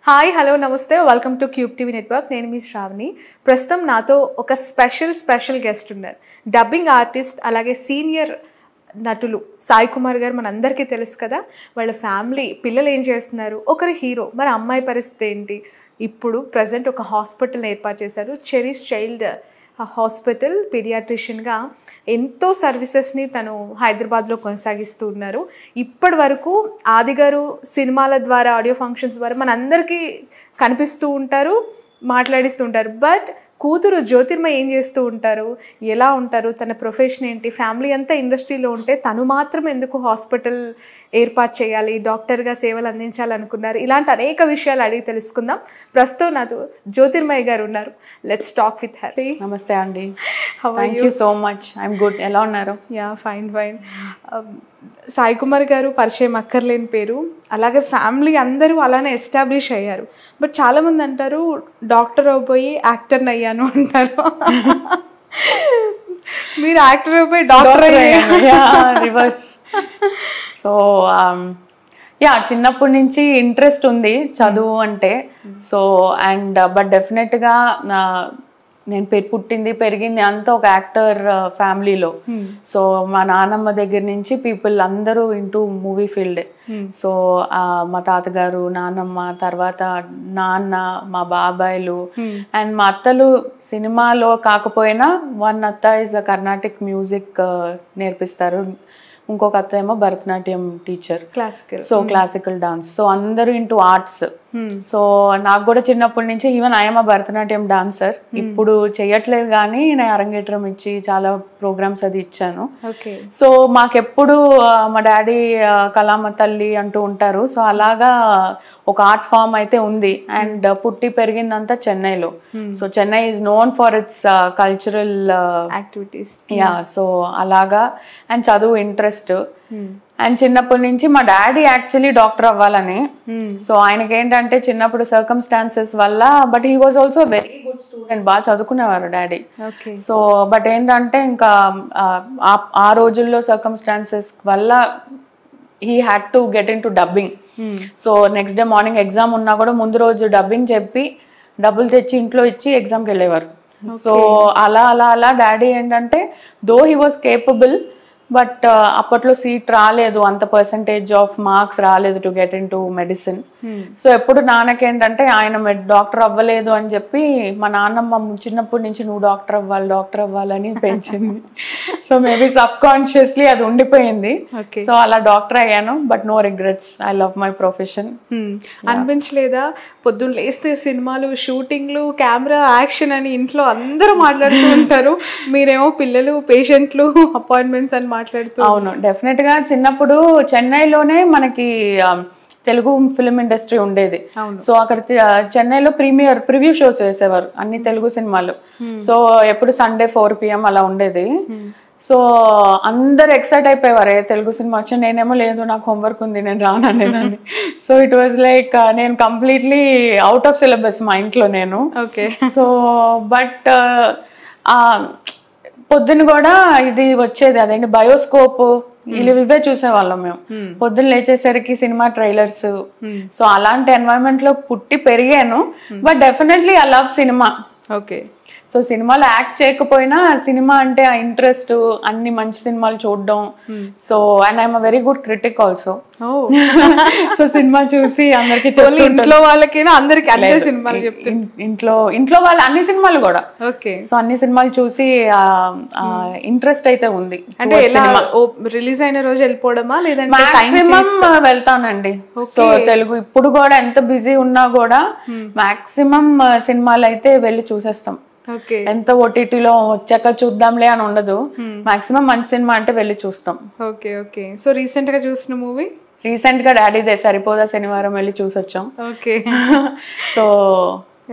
Hi hello నమస్తే welcome to cube TV network. నేను మీ శ్రావణి. ప్రస్తుతం నాతో ఒక స్పెషల్ గెస్ట్ ఉన్నారు. డబ్బింగ్ ఆర్టిస్ట్ అలాగే సీనియర్ నటులు సాయి కుమార్ గారు మనందరికీ తెలుసు కదా. వాళ్ళ ఫ్యామిలీ పిల్లలు ఏం చేస్తున్నారు, ఒకరు హీరో, మరి అమ్మాయి పరిస్థితి ఏంటి. ఇప్పుడు ప్రజెంట్ ఒక హాస్పిటల్ని ఏర్పాటు చేశారు, చెరీస్ చైల్డ్ హాస్పిటల్. పీడియాట్రిషియన్గా ఎంతో సర్వీసెస్ని తను హైదరాబాద్లో కొనసాగిస్తూ ఉన్నారు. ఇప్పటి వరకు ఆది గారు సినిమాల ద్వారా, ఆడియో ఫంక్షన్స్ ద్వారా మనందరికీ కనిపిస్తూ ఉంటారు, మాట్లాడిస్తూ ఉంటారు. బట్ కూతురు జ్యోతిర్మయి ఏం చేస్తూ ఉంటారు, ఎలా ఉంటారు, తన ప్రొఫెషన్ ఏంటి, ఫ్యామిలీ అంతా ఇండస్ట్రీలో ఉంటే తను మాత్రం ఎందుకు హాస్పిటల్ ఏర్పాటు చేయాలి, డాక్టర్గా సేవలు అందించాలనుకున్నారు, ఇలాంటి అనేక విషయాలు అడిగి తెలుసుకుందాం. ప్రస్తుతం నాతో జ్యోతిర్మయి గారు ఉన్నారు. Let's talk with her. నమస్తే అండి. Thank you so much. I'm good. ఎలా ఉన్నారు? Yeah fine. సాయి కుమార్ గారు పరిచయం అక్కర్లేని పేరు. అలాగే ఫ్యామిలీ అందరూ అలానే ఎస్టాబ్లిష్ అయ్యారు. బట్ చాలామంది అంటారు డాక్టర్ అయిపోయి యాక్టర్ని అయ్యాను అంటారు. మీరు యాక్టర్ అయిపోయి డాక్టర్ అయ్యారు. రివర్స్. సో యా, చిన్నప్పటి నుంచి ఇంట్రెస్ట్ ఉంది చదువు అంటే. సో బట్ డెఫినెట్గా నేను పుట్టింది పెరిగింది అంతా ఒక యాక్టర్ ఫ్యామిలీలో. సో మా నాన్నమ్మ దగ్గర నుంచి పీపుల్ అందరూ ఇంటూ మూవీ ఫీల్డే. సో మా తాతగారు, నాన్నమ్మ, తర్వాత నాన్న, మా బాబాయిలు అండ్ మా అత్తలు సినిమాలో కాకపోయినా వన్ అత్త ఇస్ కర్ణాటిక్ మ్యూజిక్ నేర్పిస్తారు, ఇంకొక అత్త ఏమో Bharatanatyam teacher, classical. So classical dance. So అందరూ ఇంటూ ఆర్ట్స్. సో నాకు కూడా చిన్నప్పటి నుంచి ఈవెన్ ఐఎమ్ భరతనాట్యం డాన్సర్. ఇప్పుడు చెయ్యట్లేదు కానీ నేను అరంగేట్రం ఇచ్చి చాలా ప్రోగ్రామ్స్ అది ఇచ్చాను. సో మాకెప్పుడు మా డాడీ కళామ తల్లి అంటూ ఉంటారు. సో అలాగా ఒక ఆర్ట్ ఫామ్ అయితే ఉంది. అండ్ పుట్టి పెరిగిందంతా చెన్నైలో. So Chennai is known for it's cultural activities. Yeah, so అలాగా. అండ్ చదువు ఇంట్రెస్ట్. అండ్ చిన్నప్పటి నుంచి మా డాడీ యాక్చువల్లీ డాక్టర్ అవ్వాలని. సో ఆయనకి ఏంటంటే చిన్నప్పుడు సర్కమ్స్టాన్సెస్ వల్ల, but he was also very good student, బాగా చదువుకునేవారు డాడీ. సో బట్ ఏంటంటే ఇంకా ఆ రోజుల్లో సర్కమ్స్టాన్సెస్ వల్ల he had to get in to dubbing. So next day morning exam ఉన్నా కూడా ముందు రోజు డబ్బింగ్ చెప్పి డబ్బులు తెచ్చి ఇంట్లో ఇచ్చి ఎగ్జామ్కి వెళ్ళేవారు. సో అలా డాడీ ఏంటంటే though he was capable, but అప్పట్లో సీట్ రాలేదు, అంత పర్సంటేజ్ ఆఫ్ మార్క్స్ రాలేదు to get in to medicine. So ఎప్పుడు నాన్నకేంటంటే ఆయన డాక్టర్ అవ్వలేదు అని చెప్పి మా నాన్నమ్మ చిన్నప్పటి నుంచి నువ్వు డాక్టర్ అవ్వాలని పెంచింది. సో మేబీ సబ్ కాన్షియస్లీ అది ఉండిపోయింది. సో అలా డాక్టర్ అయ్యాను, but no regrets. I love my profession. అనిపించలేదా పొద్దున్న లేస్తే సినిమాలు, షూటింగ్లు, కెమెరా, యాక్షన్ అని ఇంట్లో అందరూ మాట్లాడుతూ ఉంటారు, మీరేమో పిల్లలు, పేషెంట్లు, అపాయింట్మెంట్స్ అని మాట్లాడుతూ? అవును, డెఫినెట్ గా. చిన్నప్పుడు చెన్నైలోనే మనకి తెలుగు ఫిల్మ్ ఇండస్ట్రీ ఉండేది. సో అక్కడ చెన్నైలో ప్రివ్యూ షోస్ వేసేవారు అన్ని తెలుగు సినిమాలు. సో ఎప్పుడు సండే 4 PM అలా ఉండేది. సో అందరు ఎక్సైట్ అయిపోయేవారు తెలుగు సినిమా వచ్చి. నేనేమో లేదు, నాకు హోంవర్క్ ఉంది, నేను రాను అనేదాన్ని. సో ఇట్ వాజ్ లైక్ నేను కంప్లీట్లీ అవుట్ ఆఫ్ సిలబస్ మా ఇంట్లో నేను. సో బట్ పొద్దున్న కూడా ఇది వచ్చేది, అదేంటి బయోస్కోప్, ఇవే చూసేవాళ్ళం మేము. పొద్దున్న లేచేసరికి సినిమా ట్రైలర్స్. సో అలాంటి ఎన్వైరన్మెంట్ లో పుట్టి పెరిగాను. But definitely I love cinema. So సినిమాలో యాక్ట్ చేయకపోయినా సినిమా అంటే ఆ ఇంట్రెస్ట్, అన్ని మంచి సినిమాలు చూడడం. So and I'm very good critic also. So cinema చూసి అందరికి ఇంట్లో వాళ్ళకైనా అందరికి అన్ని సినిమాలు చెప్తాను. ఇంట్లో వాళ్ళు అన్ని సినిమాలు కూడా. సో అన్ని సినిమాలు చూసి ఇంట్రెస్ట్ అయితే ఉంది. అంటే రిలీజ్ అయిన రోజు వెళ్ళిపోవడమా లేదంటే మాక్సిమం వెళ్తానండి. సో తెలుగు ఇప్పుడు కూడా ఎంత బిజీ ఉన్నా కూడా మాక్సిమం సినిమాలు అయితే వెళ్ళి చూసేస్తాం. ఎంత ఓటీటీలో వచ్చాక చూద్దాంలే అని ఉండదు. మాక్సిమం మంచి సినిమా అంటే వెళ్ళి చూస్తాం. సో రీసెంట్ గా చూసిన మూవీ? రీసెంట్ గా డాడీదే సరిపోదా శనివారం వెళ్ళి చూసొచ్చాం. సో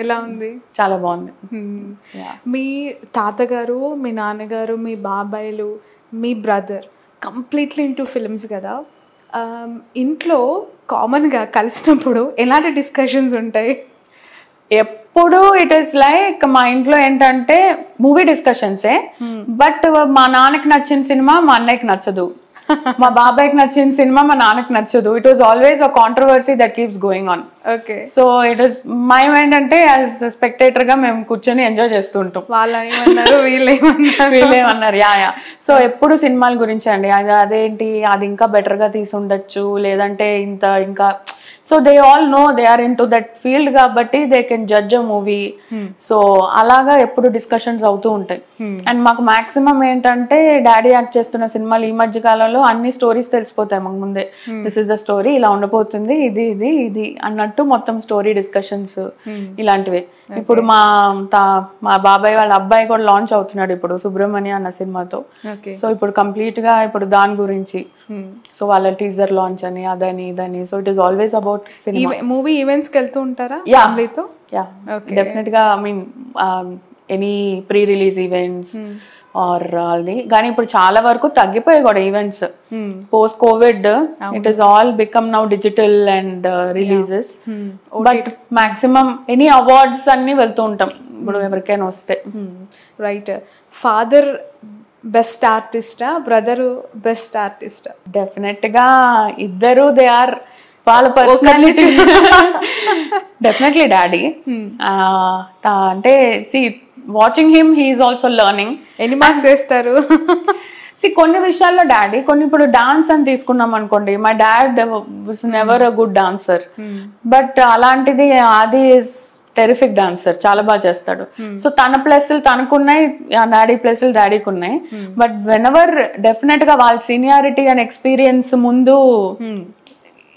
ఎలా ఉంది? చాలా బాగుంది. మీ తాతగారు, మీ నాన్నగారు, మీ బాబాయిలు, మీ బ్రదర్ కంప్లీట్లీ ఇంటూ ఫిల్మ్స్ కదా. ఇంట్లో కామన్గా కలిసినప్పుడు ఎలాంటి డిస్కషన్స్ ఉంటాయి? ఎప్పుడు ఇట్ ఈస్ లైక్ మా ఇంట్లో ఏంటంటే మూవీ డిస్కషన్సే. బట్ మా నాన్నకి నచ్చిన సినిమా మా అన్నయ్యకి నచ్చదు. మా బాబాయ్కి నచ్చిన సినిమా మా నాన్నకి నచ్చదు. It was always a controversy that keeps going on. Okay. So it is my mind అంటే యాజ్ స్పెక్టేటర్ గా మేము కూర్చొని ఎంజాయ్ చేస్తుంటాం. వాళ్ళు ఏమన్నారు వీళ్ళేమన్నారు యా. సో ఎప్పుడు సినిమాల గురించి అండి, అదేంటి అది ఇంకా బెటర్ గా తీసి ఉండొచ్చు, లేదంటే ఇంకా so they all know they are into that field కాబట్టి they can judge a movie. So అలాగా ఎప్పుడు డిస్కషన్స్ అవుతూ ఉంటాయి. అండ్ మాకు మాక్సిమం ఏంటంటే డాడీ యాక్ట్ చేస్తున్న సినిమాలు ఈ మధ్య కాలంలో అన్ని స్టోరీస్ తెలిసిపోతాయి మాకు ముందే. దిస్ ఇస్ ద స్టోరీ, ఇలా ఉండబోతుంది, ఇది అన్నట్టు మొత్తం స్టోరీ డిస్కషన్స్ ఇలాంటివి. ఇప్పుడు మా బాబాయ్ వాళ్ళ అబ్బాయి కూడా లాంచ్ అవుతున్నాడు ఇప్పుడు సుబ్రహ్మణ్య అన్న సినిమాతో. సో ఇప్పుడు కంప్లీట్ గా ఇప్పుడు దాని గురించి, సో వాళ్ళ టీజర్ లాంచ్ అని అదని ఇదని. So it is always about movie events కి వెళ్తూ ఉంటారా ఫ్యామిలీతో? యా డెఫినెట్ గా. I mean any pre release events or అది. కానీ ఇప్పుడు చాలా వరకు తగ్గిపోయాయి కూడా events post covid. It is all become now digital and releases. But maximum any awards అన్ని వెళ్తూ ఉంటాం ఇప్పుడు ఎవరికైనా వస్తే. రైట్. ఫాదర్ బెస్ట్ ఆర్టిస్టా, బ్రదర్ బెస్ట్ ఆర్టిస్టా? డెఫినెట్ గా ఇద్దరు దే ఆర్ వాళ్ళ పర్సనాలిటీ. Definitely daddy. అంటే C watching him he is also learning. ఎన్ని మార్క్స్ వేస్తారు? కొన్ని విషయాల్లో డాడీ, కొన్ని ఇప్పుడు డాన్స్ అని తీసుకున్నాం అనుకోండి, my dad was never a good dancer. But అలాంటిది ఆది ఇస్ టెరిఫిక్ డాన్సర్, చాలా బాగా చేస్తాడు. సో తన ప్లస్లు తనకున్నాయి, డాడీ ప్లస్లు డాడీకి ఉన్నాయి. బట్ వెన్ ఎవర్ డెఫినెట్ గా వాళ్ళ సీనియారిటీ అండ్ ఎక్స్పీరియన్స్ ముందు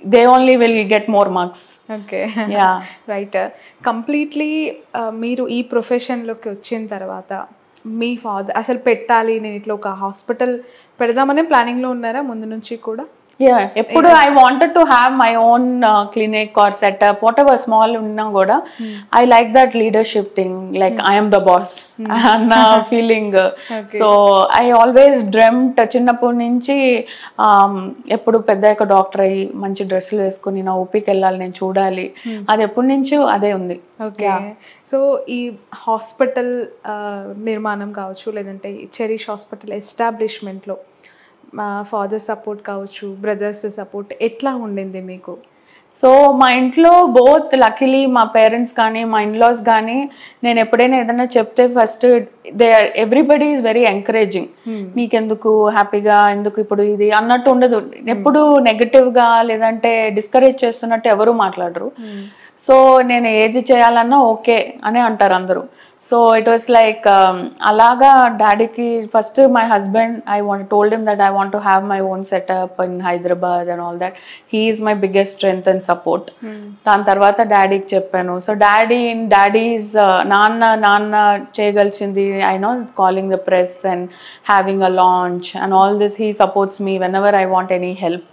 they only will get more marks. Okay. Yeah. Right. Completely మీరు ఈ ప్రొఫెషన్లోకి వచ్చిన తర్వాత మీ ఫాదర్ అసలు పెట్టాలి, నేను ఇట్లా ఒక హాస్పిటల్ పెడదామనే ప్లానింగ్లో ఉన్నారా ముందు నుంచి కూడా? Yeah, ఎప్పుడు I wanted to have my own clinic or setup, whatever small ఉన్నా కూడా I like that leadership thing, like I am the boss అన్న feeling. So I always dreamt చిన్నప్పటి నుంచి ఎప్పుడు పెద్దయ్యాక డాక్టర్ అయ్యి మంచి డ్రెస్సులు వేసుకుని నా ఓపికి వెళ్ళాలి, నేను చూడాలి, అది ఎప్పటి నుంచో అదే ఉంది. ఓకే. సో ఈ హాస్పిటల్ నిర్మాణం కావచ్చు, లేదంటే చెరిష్ హాస్పిటల్ ఎస్టాబ్లిష్మెంట్లో మా ఫాదర్ సపోర్ట్ కావచ్చు, బ్రదర్స్ సపోర్ట్ ఎట్లా ఉండింది మీకు? సో మా ఇంట్లో బోత్ లక్కీలీ మా పేరెంట్స్ కానీ మా ఇన్లాస్ కానీ నేను ఎప్పుడైనా ఏదైనా చెప్తే first everybody is very encouraging. నీకెందుకు, హ్యాపీగా ఎందుకు ఇప్పుడు ఇది అన్నట్టు ఉండదు. ఎప్పుడు నెగటివ్గా లేదంటే డిస్కరేజ్ చేస్తున్నట్టు ఎవరు మాట్లాడరు. సో నేను ఏది చేయాలన్నా ఓకే అని అంటారు అందరూ. సో ఇట్ వాస్ లైక్ అలాగా డాడీకి first my husband told him that I want to have my own setup in Hyderabad and all that. He is my biggest strength and support. దాని తర్వాత డాడీకి చెప్పాను. సో డాడీస్ నాన్న చేయగలిసింది, I know calling the press and having a launch and all this, he supports me whenever I want any help.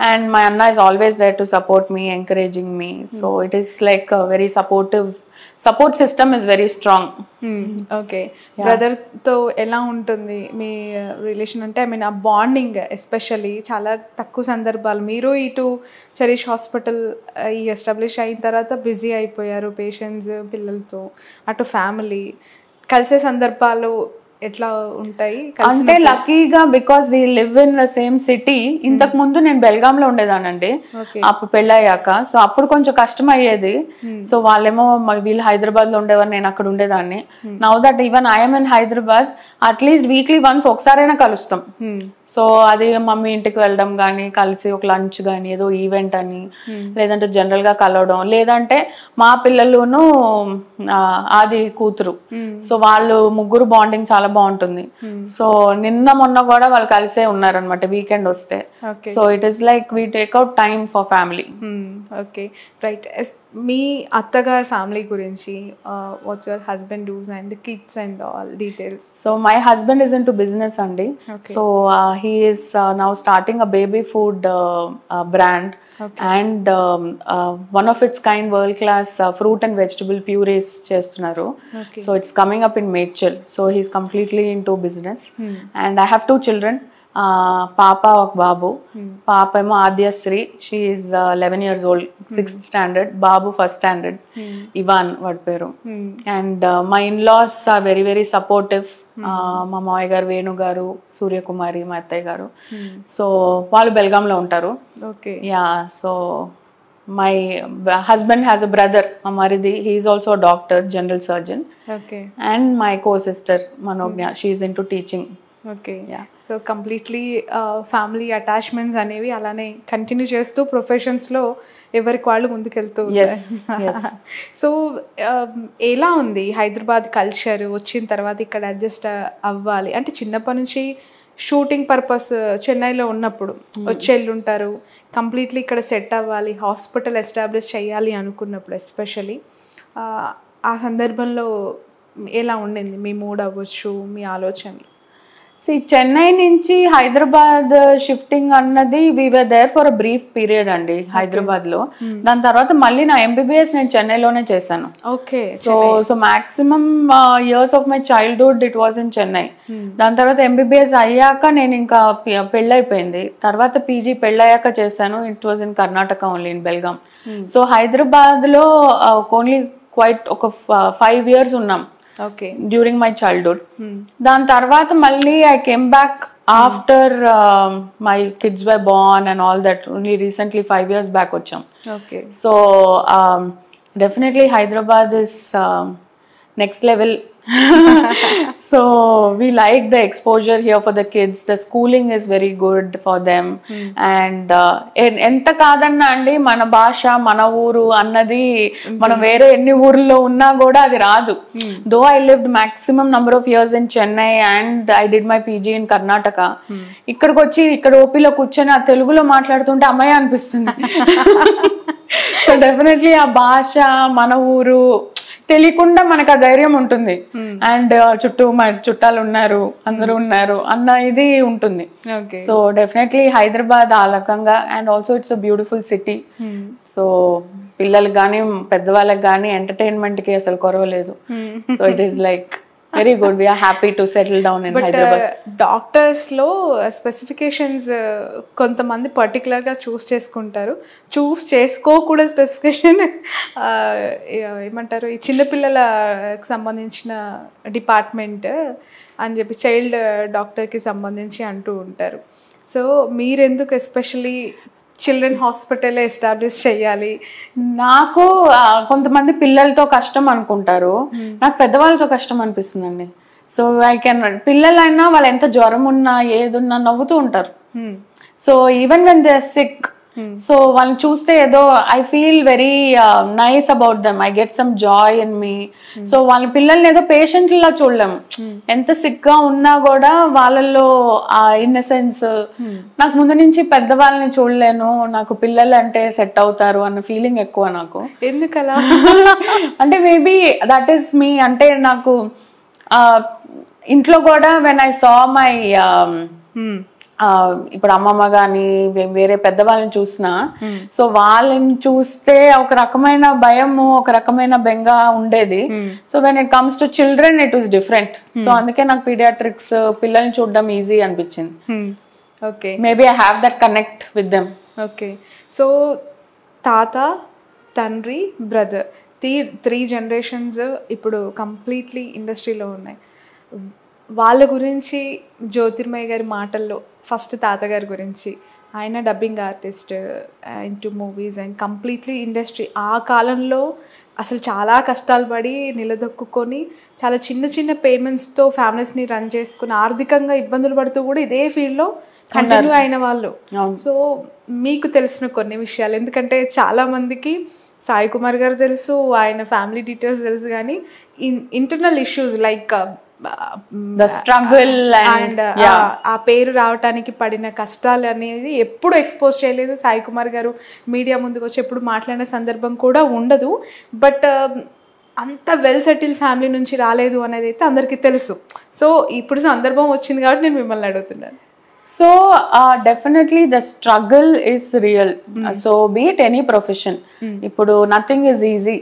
And my Anna is always there to support me, encouraging me. So it is like a very support system is very strong. Okay. Brother తో ఎలా ఉంటుంది మీ relation? అంటే I mean ఆ bonding especially చాలా తక్కువ సందర్భాలు, మీరు ఇటు చెరిష్ హాస్పిటల్ ఈ ఎస్టాబ్లిష్ అయిన తర్వాత బిజీ అయిపోయారు పేషెంట్స్ పిల్లలతో, అటు ఫ్యామిలీ కలిసే సందర్భాలు ఎట్లా ఉంటాయి? అంటే లక్కీగా because we live in the same city. ఇంతకు ముందు నేను బెల్గాంలో ఉండేదానండి అప్పుడు పెళ్ళయ్యాక. సో అప్పుడు కొంచెం కష్టం అయ్యేది. సో వాళ్ళేమో వీళ్ళు హైదరాబాద్ లో ఉండేవారు, నేను అక్కడ ఉండేదాన్ని. Now that even I'm in Hyderabad, at least weekly once ఒకసారైనా కలుస్తాం. సో అది మమ్మీ ఇంటికి వెళ్ళడం కానీ, కలిసి ఒక లంచ్ కానీ, ఏదో ఈవెంట్ అని, లేదంటే జనరల్ గా కలవడం, లేదంటే మా పిల్లలును ఆది కూతురు, సో వాళ్ళు ముగ్గురు బాండింగ్ చాలా బాగుంటుంది. సో నిన్న మొన్న కూడా వాళ్ళు కలిసే ఉన్నారనమాట వీకెండ్ వస్తే. So it is like we take out time for family. Okay. Right. మీ అత్తగారి ఫ్యామిలీ గురించి, what's your husband does and kids and all details? So my husband is into business అండి. So he is now starting a baby food brand. And one of its kind world class fruit and vegetable purees చేస్తున్నారు. So it's coming up in Mechal. So he's completely into business. And I have 2 children. పాప ఒక బాబు. పాప ఏమో Aadyasri, she is 11 years old, 6th standard. బాబు 1st standard, Ivan వాడి పేరు. And my in laws are very very supportive. మా మావయ్య గారు వేణు గారు, సూర్యకుమారి మా అత్తయ్య గారు. సో వాళ్ళు బెల్గాంలో ఉంటారు. Yeah, so my husband has a brother, Amaridi. He is also a doctor, general surgeon. And my co-sister Manognya, she is into teaching. Yeah, so completely family attachments అనేవి అలానే కంటిన్యూ చేస్తూ ప్రొఫెషన్స్ లో ఎవరికి వాళ్ళు ముందుకెళ్తూ ఉంటారు. సో ఎలా ఉంది హైదరాబాద్ కల్చర్ వచ్చిన తర్వాత ఇక్కడ అడ్జస్ట్ అవ్వాలి అంటే చిన్నప్పటి నుంచి షూటింగ్ పర్పస్ చెన్నైలో ఉన్నప్పుడు వచ్చి ఉంటారు, కంప్లీట్లీ ఇక్కడ సెట్ అవ్వాలి, హాస్పిటల్ ఎస్టాబ్లిష్ చేయాలి అనుకున్నప్పుడు ఎస్పెషలీ ఆ సందర్భంలో ఎలా ఉండింది మీ మూడ్ అవ్వచ్చు, మీ ఆలోచనలు? చెన్నై నుంచి హైదరాబాద్ షిఫ్టింగ్ అన్నది we were there for a brief period అండి హైదరాబాద్ లో. దాని తర్వాత మళ్ళీ నా MBBS నేను చెన్నైలోనే చేశాను. So maximum years of my childhood it was in Chennai. దాని తర్వాత MBBS అయ్యాక నేను ఇంకా పెళ్ళైపోయింది. తర్వాత PG పెళ్ళయ్యాక చేశాను. It was in Karnataka only, in Belgaum. So Hyderabad లో ఓన్లీ క్వైట్ ఒక 5 years ఉన్నాం డ్యూరింగ్ మై చైల్డ్హుడ్. దాని తర్వాత మళ్ళీ I came back after my kids were born and all that. Only recently 5 years back వచ్చాం. So definitely Hyderabad is next level. So we like the exposure here for the kids. The schooling is very good for them. And ఎంత కాదన్నా అండి మన భాష మన ఊరు అన్నది మనం వేరే ఎన్ని ఊర్లో ఉన్నా కూడా అది రాదు. Though I lived maximum number of years in Chennai and I did my PG in Karnataka, ఇక్కడికి వచ్చి ఇక్కడ ఓపీలో కూర్చొని ఆ తెలుగులో మాట్లాడుతుంటే అమ్మాయి అనిపిస్తుంది. సో డెఫినెట్లీ ఆ భాష మన ఊరు తెలియకుండా మనకు ఆ ధైర్యం ఉంటుంది. అండ్ చుట్టూ మన చుట్టాలు ఉన్నారు, అందరూ ఉన్నారు అన్న ఇది ఉంటుంది. సో డెఫినెట్లీ హైదరాబాద్ ఆ రకంగా. And also it's a beautiful city. So పిల్లలకు కానీ పెద్దవాళ్ళకి కానీ ఎంటర్టైన్మెంట్ కి అసలు కొరవలేదు. So it is like very good. We're happy to settle down in Hyderabad. Doctors లో స్పెసిఫికేషన్స్ కొంతమంది పర్టికులర్ గా చూస్ చేసుకుంటారు, చూస్ చేసుకోకూడదు స్పెసిఫికేషన్ ఏమంటారు ఈ చిన్నపిల్లలకు సంబంధించిన డిపార్ట్మెంట్ అని చెప్పి చైల్డ్ డాక్టర్కి సంబంధించి అంటూ ఉంటారు. సో మీరెందుకు ఎస్పెషలీ చిల్డ్రన్ హాస్పిటల్ ఎస్టాబ్లిష్ చేయాలి? నాకు కొంతమంది పిల్లలతో కష్టం అనుకుంటారు, నాకు పెద్దవాళ్ళతో కష్టం అనిపిస్తుందండి. సో ఐ కెన్ పిల్లలైనా వాళ్ళు ఎంత జ్వరం ఉన్నా ఏదున్నా నవ్వుతూ ఉంటారు. So even when they are sick, so వాళ్ళని చూస్తే ఏదో I feel very nice about them. I get some joy in me. So వాళ్ళ పిల్లల్ని ఏదో పేషెంట్లా చూడలేము. ఎంత సిక్ గా ఉన్నా కూడా వాళ్ళల్లో ఆ ఇన్నసెన్స్. నాకు ముందు నుంచి పెద్దవాళ్ళని చూడలేను, నాకు పిల్లలు అంటే సెట్ అవుతారు అన్న ఫీలింగ్ ఎక్కువ నాకు. ఎందుకలా అంటే మేబీ దట్ ఈస్ మీ. అంటే నాకు ఇంట్లో కూడా వెన్ ఐ సా మై ఇప్పుడు అమ్మమ్మ గాని వేరే పెద్దవాళ్ళని చూసినా, సో వాళ్ళని చూస్తే ఒక రకమైన భయము, ఒక రకమైన బెంగ ఉండేది. So when it comes to children it was different. So అందుకే నాకు పీడియాట్రిక్స్ పిల్లల్ని చూడడం ఈజీ అనిపించింది. Okay, maybe I have that connect with them. Okay, so తాత, తండ్రి, బ్రదర్, 3 generations ఇప్పుడు కంప్లీట్లీ ఇండస్ట్రీలో ఉన్నాయి. వాళ్ళ గురించి జ్యోతిర్మయ్య గారి మాటల్లో ఫస్ట్ తాతగారి గురించి, ఆయన dubbing artist into movies and completely industry. ఆ కాలంలో అసలు చాలా కష్టాలు పడి నిలదొక్కుని చాలా చిన్న చిన్న పేమెంట్స్తో ఫ్యామిలీస్ని రన్ చేసుకుని ఆర్థికంగా ఇబ్బందులు పడుతూ కూడా ఇదే ఫీల్డ్లో కంటిన్యూ అయిన వాళ్ళు. సో మీకు తెలిసిన కొన్ని విషయాలు, ఎందుకంటే చాలామందికి సాయి కుమార్ గారు తెలుసు, ఆయన ఫ్యామిలీ డీటెయిల్స్ తెలుసు, కానీ ఇంటర్నల్ ఇష్యూస్ లైక్ అండ్ ఆ పేరు రావటానికి పడిన కష్టాలు అనేది ఎప్పుడు ఎక్స్పోజ్ చేయలేదు. సాయి కుమార్ గారు మీడియా ముందుకు వచ్చి ఎప్పుడు మాట్లాడిన సందర్భం కూడా ఉండదు. బట్ అంత వెల్ సెటిల్ ఫ్యామిలీ నుంచి రాలేదు అనేది అయితే అందరికీ తెలుసు. సో ఇప్పుడు సందర్భం వచ్చింది కాబట్టి నేను మిమ్మల్ని అడుగుతున్నాను. So definitely the struggle is real. So be it any profession, ఇప్పుడు nothing is easy.